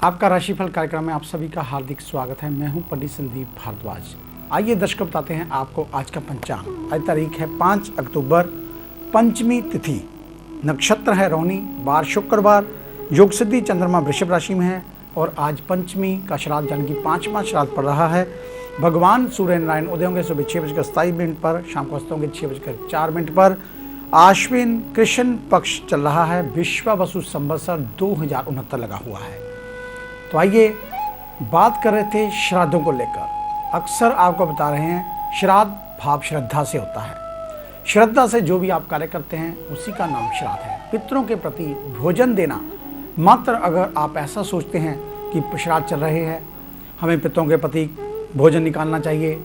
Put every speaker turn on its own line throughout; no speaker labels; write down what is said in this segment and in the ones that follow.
आपका राशिफल कार्यक्रम में आप सभी का हार्दिक स्वागत है। मैं हूं पंडित संदीप भारद्वाज। आइए दर्शकों बताते हैं आपको आज का पंचांग। आज तारीख है 5 अक्टूबर, पंचमी तिथि, नक्षत्र है रोहिणी, वार शुक्रवार, योग सिद्धि, चंद्रमा वृषभ राशि में है और आज पंचमी का श्राद्ध यानी कि 5वां श्राद्ध पड़ रहा है। भगवान सूर्य नारायण उदय होंगे सुबह 6:27 पर, शाम को अस्त होंगे 6:04 पर। आश्विन कृष्ण पक्ष चल रहा है, विश्वावसु संवत्सर 2069 लगा हुआ है। तो आइए बात कर रहे थे श्राद्धों को लेकर। अक्सर आपको बता रहे हैं श्राद्ध भाव श्रद्धा से होता है। श्रद्धा से जो भी आप कार्य करते हैं उसी का नाम श्राद्ध है। पितरों के प्रति भोजन देना, मात्र अगर आप ऐसा सोचते हैं कि श्राद्ध चल रहे हैं, हमें पितरों के प्रति भोजन निकालना चाहिए,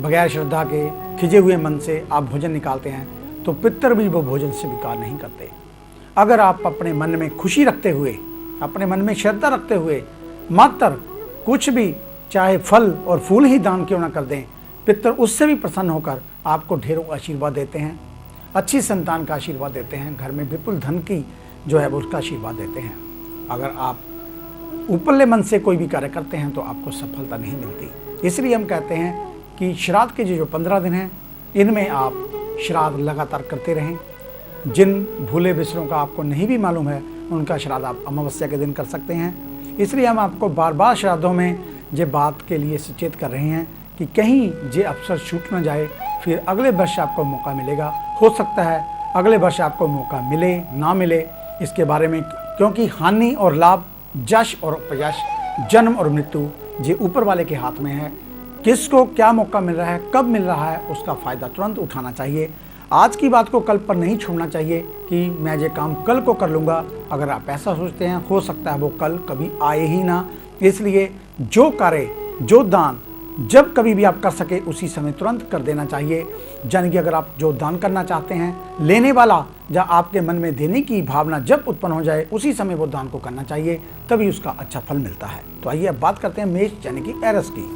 बगैर श्रद्धा के खिंचे हुए मन से आप भोजन निकालते हैं तो पितर भी वो भोजन स्वीकार नहीं करते। अगर आप अपने मन में खुशी रखते हुए, अपने मन में श्रद्धा रखते हुए मात्र कुछ भी चाहे फल और फूल ही दान क्यों ना कर दें, पितर उससे भी प्रसन्न होकर आपको ढेरों आशीर्वाद देते हैं, अच्छी संतान का आशीर्वाद देते हैं, घर में विपुल धन की जो है उसका आशीर्वाद देते हैं। अगर आप ऊपरले मन से कोई भी कार्य करते हैं तो आपको सफलता नहीं मिलती। इसलिए हम कहते हैं कि श्राद्ध के जो 15 दिन हैं इनमें आप श्राद्ध लगातार करते रहें। जिन भूले बिसरों का आपको नहीं भी मालूम है उनका श्राद्ध आप अमावस्या के दिन कर सकते हैं। इसलिए हम आपको बार बार श्राद्धों में ये बात के लिए सचेत कर रहे हैं कि कहीं ये अवसर छूट न जाए, फिर अगले वर्ष आपको मौका मिलेगा। हो सकता है अगले वर्ष आपको मौका मिले ना मिले, इसके बारे में, क्योंकि हानि और लाभ, यश और अपयश, जन्म और मृत्यु ये ऊपर वाले के हाथ में है। किसको क्या मौका मिल रहा है, कब मिल रहा है, उसका फ़ायदा तुरंत उठाना चाहिए। आज की बात को कल पर नहीं छोड़ना चाहिए कि मैं ये काम कल को कर लूँगा। अगर आप ऐसा सोचते हैं हो सकता है वो कल कभी आए ही ना। इसलिए जो कार्य, जो दान जब कभी भी आप कर सके उसी समय तुरंत कर देना चाहिए। यानी कि अगर आप जो दान करना चाहते हैं, लेने वाला या आपके मन में देने की भावना जब उत्पन्न हो जाए उसी समय वो दान को करना चाहिए, तभी उसका अच्छा फल मिलता है। तो आइए अब बात करते हैं मेष यानी कि एरस की।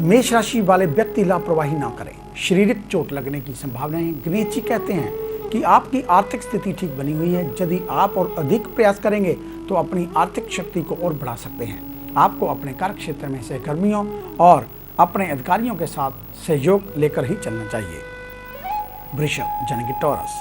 मेष राशि वाले व्यक्ति लापरवाही ना करें, शारीरिक चोट लगने की संभावना है। गणेश जी कहते हैं कि आपकी आर्थिक स्थिति ठीक बनी हुई है। यदि आप और अधिक प्रयास करेंगे तो अपनी आर्थिक शक्ति को और बढ़ा सकते हैं। आपको अपने कार्य क्षेत्र में सहकर्मियों और अपने अधिकारियों के साथ सहयोग लेकर ही चलना चाहिए। वृषभ यानी कि टॉरस,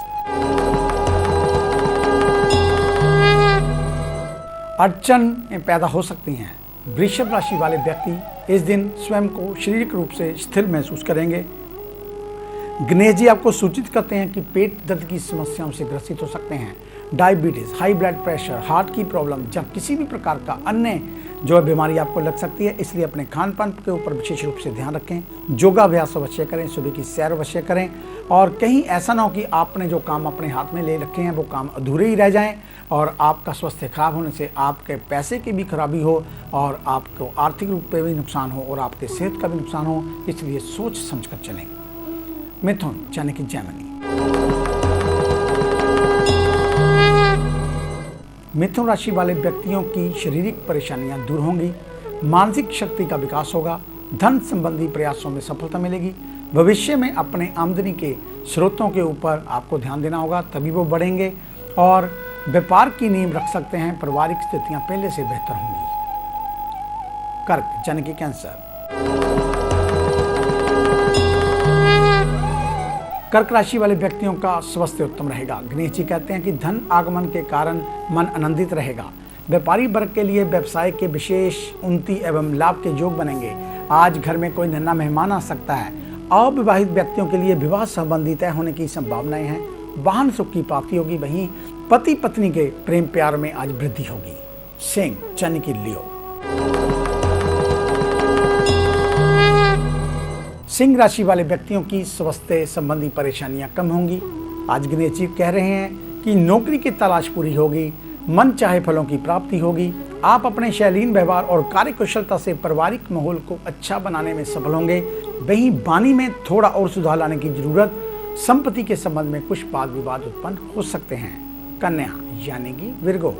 अड़चन पैदा हो सकती हैं। वृषभ राशि वाले व्यक्ति इस दिन स्वयं को शारीरिक रूप से स्थिर महसूस करेंगे। गणेश जी आपको सूचित करते हैं कि पेट दर्द की समस्याओं से ग्रसित हो सकते हैं। Diabetes, high blood pressure, heart की प्रॉब्लम या किसी भी प्रकार का अन्य जो बीमारी आपको लग सकती है। इसलिए अपने खान पान के ऊपर विशेष रूप से ध्यान रखें। योगाभ्यास अवश्य करें, सुबह की सैर अवश्य करें और कहीं ऐसा ना हो कि आपने जो काम अपने हाथ में ले रखे हैं वो काम अधूरे ही रह जाएं और आपका स्वास्थ्य खराब होने से आपके पैसे की भी खराबी हो और आपको आर्थिक रूप में भी नुकसान हो और आपके सेहत का भी नुकसान हो। इसलिए सोच समझ कर चलें। मिथुन यानी कि जेमिनी, मिथुन राशि वाले व्यक्तियों की शारीरिक परेशानियां दूर होंगी, मानसिक शक्ति का विकास होगा, धन संबंधी प्रयासों में सफलता मिलेगी। भविष्य में अपने आमदनी के स्रोतों के ऊपर आपको ध्यान देना होगा, तभी वो बढ़ेंगे और व्यापार की नींव रख सकते हैं। पारिवारिक स्थितियां पहले से बेहतर होंगी। कर्क यानी कि कैंसर, कर्क राशि वाले व्यक्तियों का स्वास्थ्य उत्तम रहेगा। गणेश जी कहते हैं कि धन आगमन के कारण मन आनंदित रहेगा। व्यापारी वर्ग के लिए व्यवसाय के विशेष उन्नति एवं लाभ के योग बनेंगे। आज घर में कोई नन्हा मेहमान आ सकता है। अविवाहित व्यक्तियों के लिए विवाह संबंधी तय होने की संभावनाएं हैं। वाहन सुख की प्राप्ति होगी। वहीं पति पत्नी के प्रेम प्यार में आज वृद्धि होगी। सिंह यानी कि लियो, सिंह राशि वाले व्यक्तियों की स्वास्थ्य संबंधी परेशानियां कम होंगी। आज गणेश जी कह रहे हैं कि नौकरी की तलाश पूरी होगी, मन चाहे फलों की प्राप्ति होगी। आप अपने शालीन व्यवहार और कार्यकुशलता से पारिवारिक माहौल को अच्छा बनाने में सफल होंगे। वहीं वाणी में थोड़ा और सुधार लाने की जरूरत। संपत्ति के संबंध में कुछ वाद विवाद उत्पन्न हो सकते हैं। कन्या यानी कि विर्गो,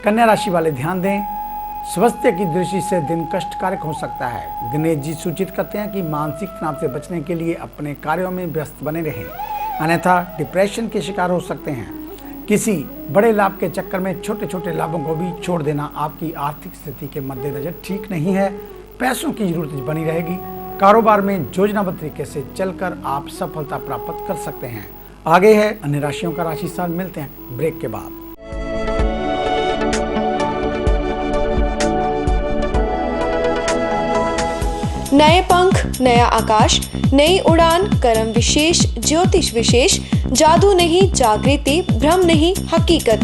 कन्या राशि वाले ध्यान दें, स्वास्थ्य की दृष्टि से दिन कष्टकारक हो सकता है। गणेश जी सूचित करते हैं कि मानसिक तनाव से बचने के लिए अपने कार्यों में व्यस्त बने रहें, अन्यथा डिप्रेशन के शिकार हो सकते हैं। किसी बड़े लाभ के चक्कर में छोटे छोटे लाभों को भी छोड़ देना आपकी आर्थिक स्थिति के मद्देनजर ठीक नहीं है। पैसों की जरूरत बनी रहेगी। कारोबार में योजनाबद्ध तरीके से चलकर आप सफलता प्राप्त कर सकते हैं। आगे है अन्य राशियों का राशि साल। मिलते हैं ब्रेक के बाद।
नए पंख, नया आकाश, नई उड़ान, कर्म विशेष, ज्योतिष विशेष, जादू नहीं जागृति, भ्रम नहीं हकीकत,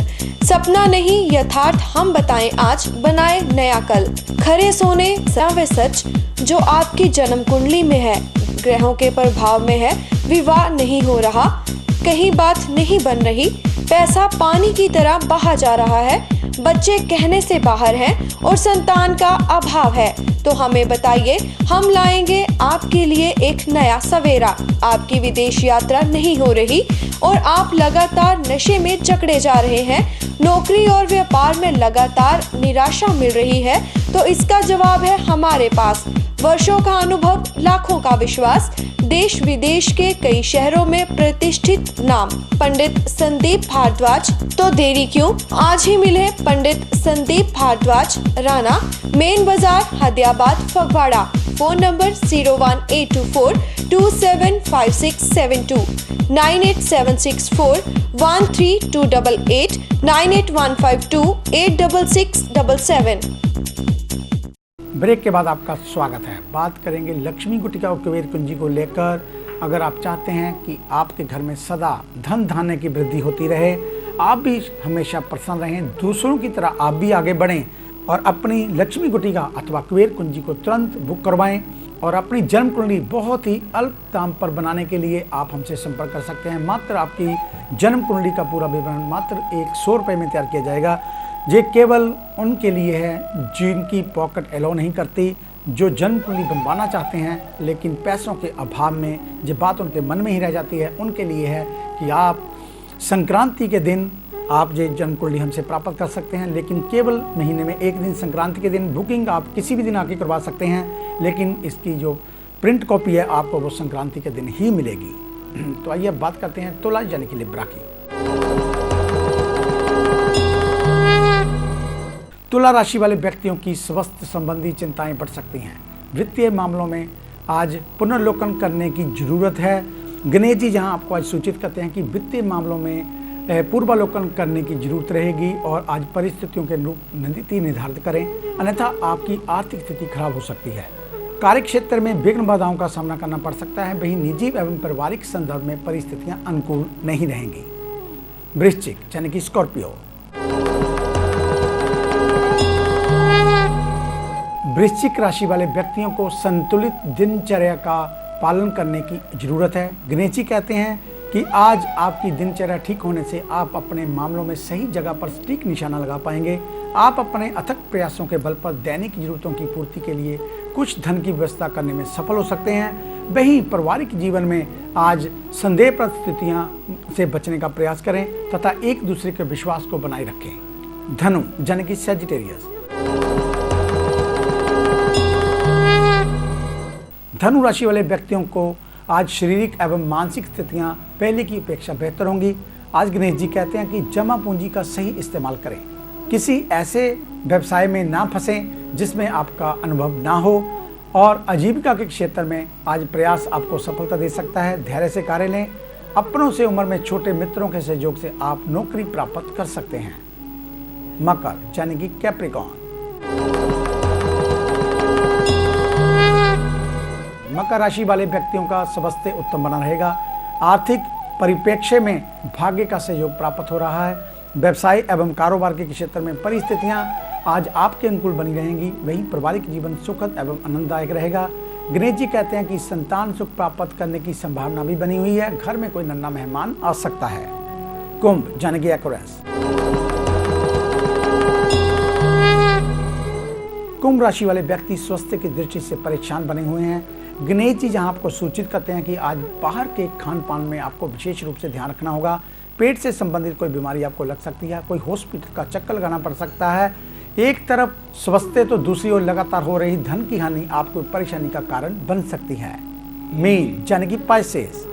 सपना नहीं यथार्थ, हम बताएं आज, बनाए नया कल। खरे सोने व सच जो आपकी जन्म कुंडली में है, ग्रहों के प्रभाव में है, विवाह नहीं हो रहा, कहीं बात नहीं बन रही, पैसा पानी की तरह बहा जा रहा है, बच्चे कहने से बाहर हैं और संतान का अभाव है, तो हमें बताइए, हम लाएंगे आपके लिए एक नया सवेरा। आपकी विदेश यात्रा नहीं हो रही और आप लगातार नशे में जकड़े जा रहे हैं, नौकरी और व्यापार में लगातार निराशा मिल रही है, तो इसका जवाब है हमारे पास। वर्षों का अनुभव, लाखों का विश्वास, देश विदेश के कई शहरों में प्रतिष्ठित नाम पंडित संदीप भारद्वाज। तो देरी क्यों, आज ही मिले पंडित संदीप भारद्वाज, राणा, मेन बाजार, Hadiabad, Phagwara. Phone number 01824 275672, 9876413288, 98152 86677।
Break के बाद आपका स्वागत है। बात करेंगे लक्ष्मी गुटिका और कुबेर कुंजी को लेकर। अगर आप चाहते हैं कि आपके घर में सदा धन धान्य की वृद्धि होती रहे, आप भी हमेशा प्रसन्न रहें, दूसरों की तरह आप भी आगे बढ़ें और अपनी लक्ष्मी गुटिका अथवा कुबेर कुंजी को तुरंत बुक करवाएं और अपनी जन्म कुंडली बहुत ही अल्प दाम पर बनाने के लिए आप हमसे संपर्क कर सकते हैं। मात्र आपकी जन्म कुंडली का पूरा विवरण मात्र 100 रुपये में तैयार किया जाएगा। ये केवल उनके लिए है जिनकी पॉकेट अलाउ नहीं करती, जो जन्म कुंडली बनवाना चाहते हैं लेकिन पैसों के अभाव में ये बात उनके मन में ही रह जाती है। उनके लिए है कि आप संक्रांति के दिन आप ये जन्म कुंडली हमसे प्राप्त कर सकते हैं, लेकिन केवल महीने में एक दिन संक्रांति के दिन। बुकिंग आप किसी भी दिन आके करवा सकते हैं, लेकिन इसकी जो प्रिंट कॉपी है आपको वो संक्रांति के दिन ही मिलेगी। तो आइए अब बात करते हैं तुला यानी कि लिब्रा की। तुला राशि वाले व्यक्तियों की स्वास्थ्य संबंधी चिंताएं बढ़ सकती हैं। वित्तीय मामलों में आज पुनर्लोकन करने की जरूरत है। गणेश जी जहां आपको आज सूचित करते हैं कि वित्तीय मामलों में पूर्वालोकन करने की जरूरत रहेगी और आज परिस्थितियों के अनुरूप नीति निर्धारित करें, अन्यथा आपकी आर्थिक स्थिति खराब हो सकती है। कार्य क्षेत्र में विघ्न बाधाओं का सामना करना पड़ सकता है। वहीं निजी एवं पारिवारिक संदर्भ में परिस्थितियां अनुकूल नहीं रहेंगी। वृश्चिक यानी कि स्कॉर्पियो। वृश्चिक राशि वाले व्यक्तियों को संतुलित दिनचर्या का पालन करने की जरूरत है। गणेश जी कहते हैं कि आज आपकी दिनचर्या ठीक होने से आप अपने मामलों में सही जगह पर सटीक निशाना लगा पाएंगे। आप अपने अथक प्रयासों के बल पर दैनिक जरूरतों की पूर्ति के लिए कुछ धन की व्यवस्था करने में सफल हो सकते हैं। वहीं पारिवारिक जीवन में आज संदेह परिस्थितियां से बचने का प्रयास करें तथा एक दूसरे के विश्वास को बनाए रखें। धनु यानी कि सैजिटेरियस। धनु राशि वाले व्यक्तियों को आज शारीरिक एवं मानसिक स्थितियां पहले की अपेक्षा बेहतर होंगी। आज गणेश जी कहते हैं कि जमा पूंजी का सही इस्तेमाल करें। किसी ऐसे व्यवसाय में ना फंसें जिसमें आपका अनुभव ना हो और आजीविका के क्षेत्र में आज प्रयास आपको सफलता दे सकता है। धैर्य से कार्य लें। अपनों से उम्र में छोटे मित्रों के सहयोग से आप नौकरी प्राप्त कर सकते हैं। मकर यानी कि कैप्रिकॉर्न। मकर राशि वाले व्यक्तियों का स्वास्थ्य उत्तम बना रहेगा। आर्थिक परिप्रेक्ष्य में भाग्य का सहयोग प्राप्त हो रहा है। व्यवसाय एवं कारोबार के क्षेत्र में परिस्थितियां आज आपके अनुकूल बनी रहेंगी। वहीं पारिवारिक जीवन सुखद एवं आनंददायक रहेगा। गणेश जी कहते हैं कि संतान सुख प्राप्त करने की संभावना भी बनी हुई है। घर में कोई नन्हा मेहमान आ सकता है। कुंभ यानी कि एक्वेरियस। कुंभ राशि वाले व्यक्ति स्वास्थ्य की दृष्टि से परेशान बने हुए हैं। गणेश जी जहां आपको सूचित करते हैं कि आज बाहर के खान पान में आपको विशेष रूप से ध्यान रखना होगा। पेट से संबंधित कोई बीमारी आपको लग सकती है। कोई हॉस्पिटल का चक्कर लगाना पड़ सकता है। एक तरफ स्वस्थ्य तो दूसरी ओर लगातार हो रही धन की हानि आपको परेशानी का कारण बन सकती है। मीन यानी कि पाइसेस।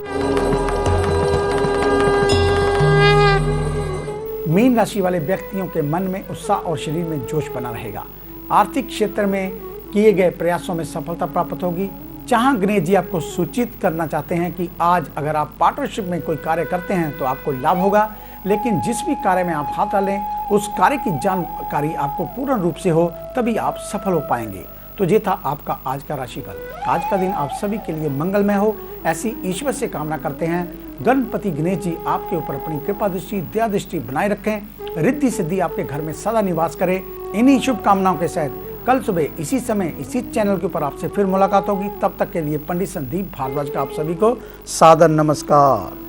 मीन राशि वाले व्यक्तियों के मन में उत्साह और शरीर में जोश बना रहेगा। आर्थिक क्षेत्र में किए गए प्रयासों में सफलता प्राप्त होगी। जहां गणेश जी आपको सूचित करना चाहते हैं कि आज अगर आप पार्टनरशिप में कोई कार्य करते हैं तो आपको लाभ होगा, लेकिन जिस भी कार्य में आप हाथ डालें उस कार्य की जानकारी आपको पूर्ण रूप से हो, तभी आप सफल हो पाएंगे। तो ये था आपका आज का राशिफल। आज का दिन आप सभी के लिए मंगलमय हो, ऐसी ईश्वर से कामना करते हैं। गणपति गणेश जी आपके ऊपर अपनी कृपा दृष्टि, दया दृष्टि बनाए रखें। रिद्धि सिद्धि आपके घर में सदा निवास करे। इन्हीं शुभकामनाओं के साथ कल सुबह इसी समय इसी चैनल के ऊपर आपसे फिर मुलाकात होगी। तब तक के लिए पंडित संदीप भारद्वाज का आप सभी को सादर नमस्कार।